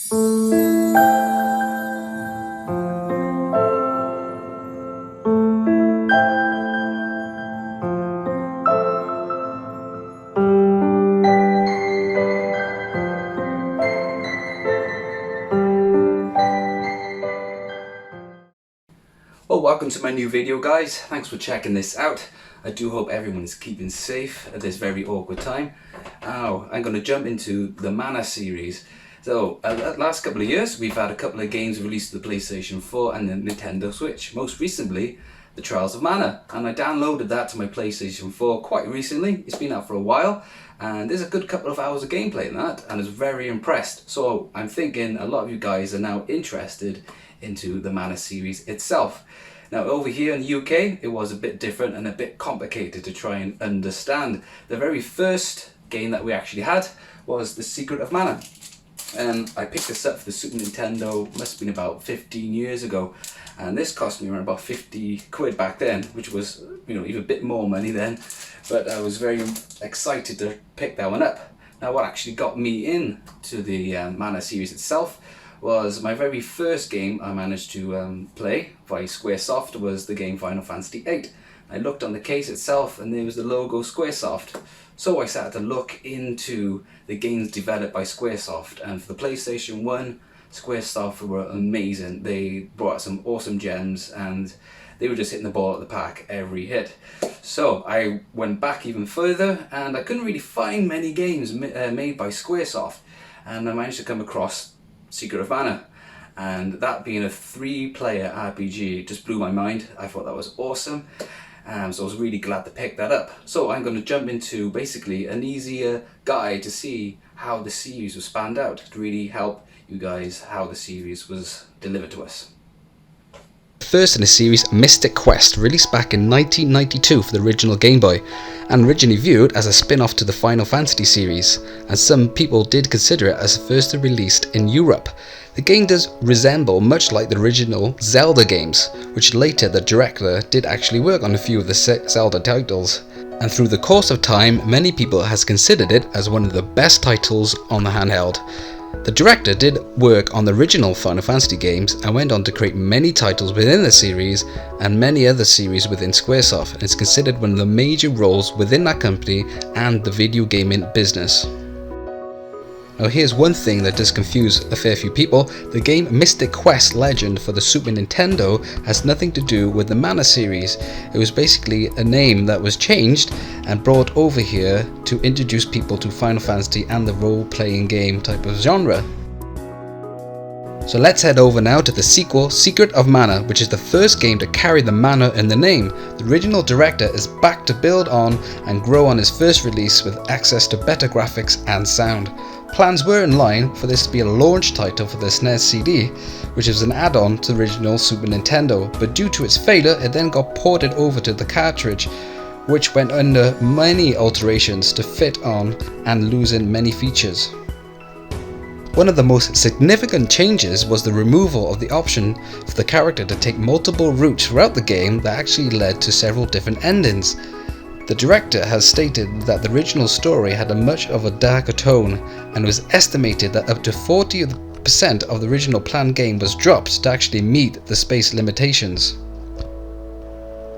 Well, welcome to my new video, guys. Thanks for checking this out. I do hope everyone's keeping safe at this very awkward time. Now, I'm going to jump into the Mana series. So, last couple of years, we've had a couple of games released to the PlayStation 4 and the Nintendo Switch. Most recently, the Trials of Mana. And I downloaded that to my PlayStation 4 quite recently. It's been out for a while. And there's a good couple of hours of gameplay in that. And I was very impressed. So, I'm thinking a lot of you guys are now interested into the Mana series itself. Now over here in the UK it was a bit different and a bit complicated to try and understand. The very first game that we actually had was The Secret of Mana, and I picked this up for the Super Nintendo, must have been about 15 years ago, and this cost me around about 50 quid back then, which was, you know, even a bit more money then, but I was very excited to pick that one up. Now what actually got me into the Mana series itself was my very first game I managed to play by Squaresoft was the game Final Fantasy VIII. I looked on the case itself and there was the logo Squaresoft. So I started to look into the games developed by Squaresoft, and for the PlayStation 1, Squaresoft were amazing. They brought out some awesome gems and they were just hitting the ball at the park every hit. So I went back even further and I couldn't really find many games made by Squaresoft, and I managed to come across Secret of Mana, and that being a 3-player RPG just blew my mind. I thought that was awesome, so I was really glad to pick that up. So I'm going to jump into basically an easier guide to see how the series was spanned out, to really help you guys how the series was delivered to us. First in the series, Mystic Quest, released back in 1992 for the original Game Boy, and originally viewed as a spin-off to the Final Fantasy series, and some people did consider it as first released in Europe. The game does resemble much like the original Zelda games, which later the director did actually work on a few of the Zelda titles, and through the course of time many people has considered it as one of the best titles on the handheld. The director did work on the original Final Fantasy games and went on to create many titles within the series and many other series within Squaresoft, and is considered one of the major roles within that company and the video gaming business. Now here's one thing that does confuse a fair few people. The game Mystic Quest Legend for the Super Nintendo has nothing to do with the Mana series. It was basically a name that was changed and brought over here to introduce people to Final Fantasy and the role-playing game type of genre. So let's head over now to the sequel, Secret of Mana, which is the first game to carry the Mana in the name. The original director is back to build on and grow on his first release with access to better graphics and sound. Plans were in line for this to be a launch title for the SNES CD, which was an add-on to the original Super Nintendo, but due to its failure it then got ported over to the cartridge, which went under many alterations to fit on and losing many features. One of the most significant changes was the removal of the option for the character to take multiple routes throughout the game that actually led to several different endings. The director has stated that the original story had a much of a darker tone, and it was estimated that up to 40% of the original planned game was dropped to actually meet the space limitations.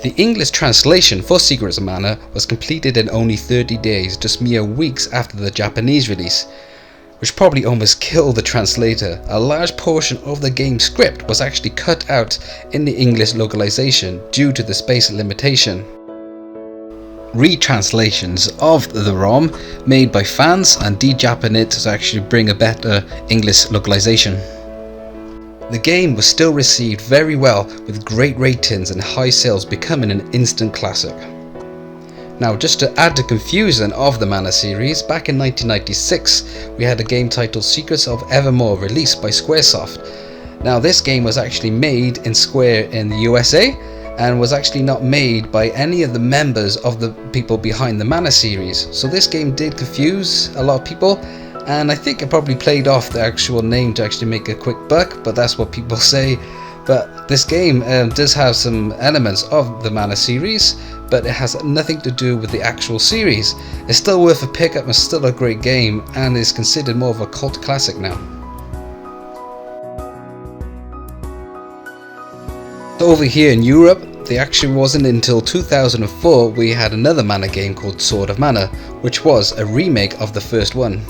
The English translation for Secret of Mana was completed in only 30 days, just mere weeks after the Japanese release, which probably almost killed the translator. A large portion of the game script was actually cut out in the English localization due to the space limitation. Retranslations of the ROM made by fans and de-Japan it to actually bring a better English localization. The game was still received very well, with great ratings and high sales, becoming an instant classic. Now, just to add to confusion of the Mana series, back in 1996 we had a game titled Secrets of Evermore released by Squaresoft. Now this game was actually made in Square in the USA, and was actually not made by any of the members of the people behind the Mana series. So this game did confuse a lot of people, and I think it probably played off the actual name to actually make a quick buck, but that's what people say. But this game does have some elements of the Mana series, but it has nothing to do with the actual series. It's still worth a pick up and still a great game, and is considered more of a cult classic now. So over here in Europe, it actually wasn't until 2004 we had another Mana game called Sword of Mana, which was a remake of the first one.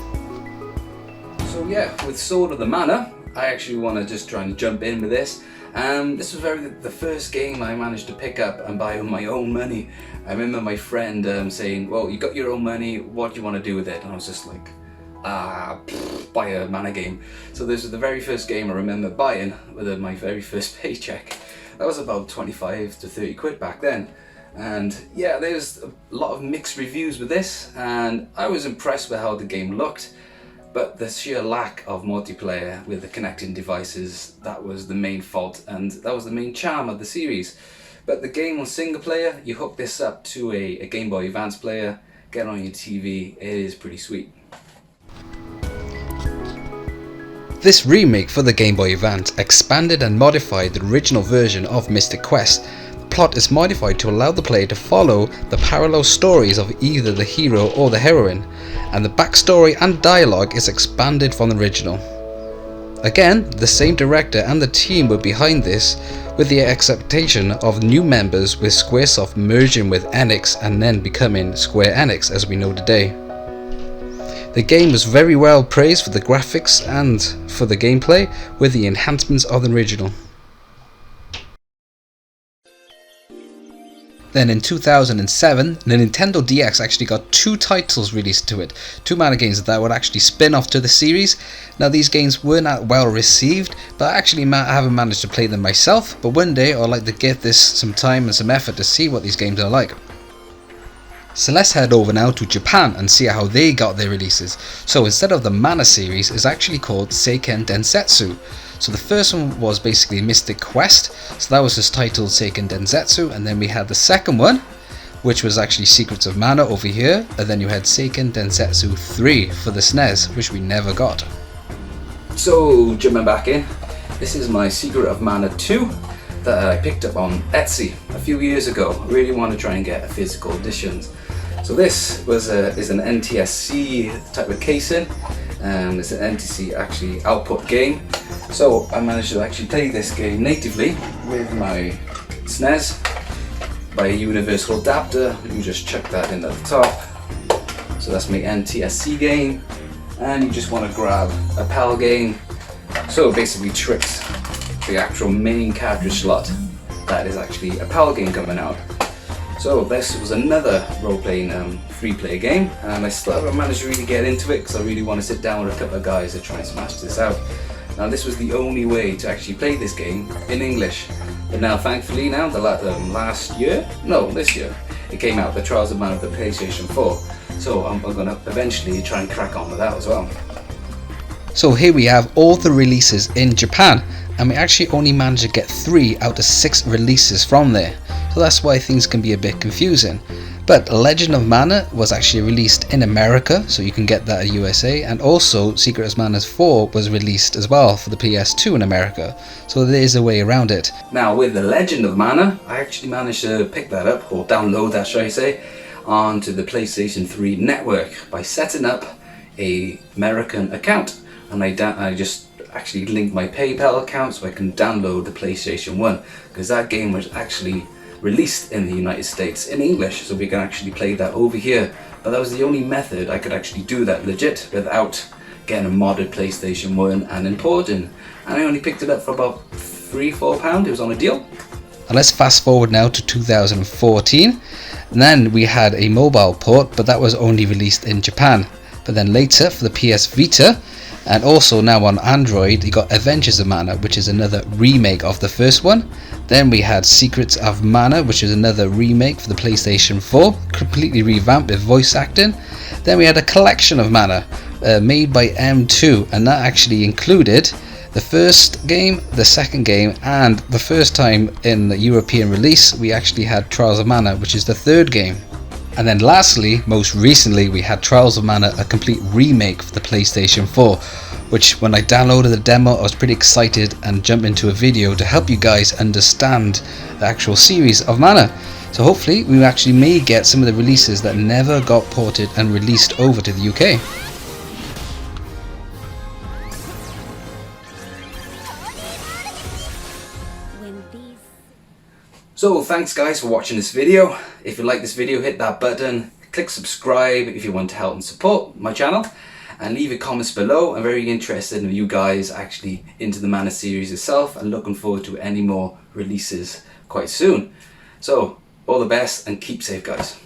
So yeah, with Sword of the Mana, I actually want to just try and jump in with this. This was the first game I managed to pick up and buy with my own money. I remember my friend saying, well, you got your own money, what do you want to do with it? And I was just like, buy a Mana game. So this was the very first game I remember buying with my very first paycheck. That was about 25 to 30 quid back then. And yeah, there's a lot of mixed reviews with this, and I was impressed with how the game looked. But the sheer lack of multiplayer with the connecting devices, that was the main fault, and that was the main charm of the series. But the game on single player, you hook this up to a Game Boy Advance player, get on your TV, it is pretty sweet. This remake for the Game Boy Advance expanded and modified the original version of Mystic Quest. The plot is modified to allow the player to follow the parallel stories of either the hero or the heroine, and the backstory and dialogue is expanded from the original. Again, the same director and the team were behind this, with the acceptation of new members, with Squaresoft merging with Enix and then becoming Sqaure Enix as we know today. The game was very well praised for the graphics and for the gameplay, with the enhancements of the original. Then in 2007, the Nintendo DX actually got two titles released to it, two Mana games that would actually spin off to the series. Now these games weren't that well received, but I actually haven't managed to play them myself, but one day I'd like to give this some time and some effort to see what these games are like. So let's head over now to Japan and see how they got their releases. So instead of the Mana series, it's actually called Seiken Densetsu. So the first one was basically Mystic Quest, so that was just titled Seiken Densetsu, and then we had the second one, which was actually Secrets of Mana over here, and then you had Seiken Densetsu 3 for the SNES, which we never got. So jumping back in, this is my Secret of Mana 2 that I picked up on Etsy a few years ago. I really want to try and get a physical edition. So this is an NTSC type of casing, and it's an NTSC actually output game. So I managed to actually play this game natively with my SNES by a universal adapter. You just chuck that in at the top. So that's my NTSC game, and you just want to grab a PAL game. So it basically tricks the actual main cartridge slot. That is actually a PAL game coming out. So this was another role-playing free-play game, and I still haven't managed to really get into it because I really want to sit down with a couple of guys to try and smash this out. Now this was the only way to actually play this game in English, but now thankfully now this year it came out, the Trials of Mana for the PlayStation 4, so I'm going to eventually try and crack on with that as well. So here we have all the releases in Japan, and we actually only managed to get 3 out of 6 releases from there, so that's why things can be a bit confusing. But Legend of Mana was actually released in America, so you can get that at USA, and also Secret of Mana 4 was released as well for the PS2 in America, so there is a way around it. Now with the Legend of Mana, I actually managed to pick that up, or download that should I say, onto the PlayStation 3 network by setting up a American account, and I just actually linked my PayPal account so I can download the PlayStation 1, because that game was actually released in the United States in English, so we can actually play that over here. But that was the only method I could actually do that legit without getting a modded PlayStation 1 and importing. And I only picked it up for about £3-4, it was on a deal. And let's fast forward now to 2014, and then we had a mobile port, but that was only released in Japan. But then later for the PS Vita, and also now on Android, you got Adventures of Mana, which is another remake of the first one. Then we had Secrets of Mana, which is another remake for the PlayStation 4, completely revamped with voice acting. Then we had a Collection of Mana, made by M2, and that actually included the first game, the second game, and the first time in the European release, we actually had Trials of Mana, which is the third game. And then lastly, most recently, we had Trials of Mana, a complete remake for the PlayStation 4, which when I downloaded the demo I was pretty excited and jumped into a video to help you guys understand the actual series of Mana. So hopefully we actually may get some of the releases that never got ported and released over to the UK. So thanks guys for watching this video. If you like this video, hit that button, click subscribe if you want to help and support my channel, and leave your comments below. I'm very interested in you guys actually into the Mana series itself, and looking forward to any more releases quite soon. So all the best and keep safe guys.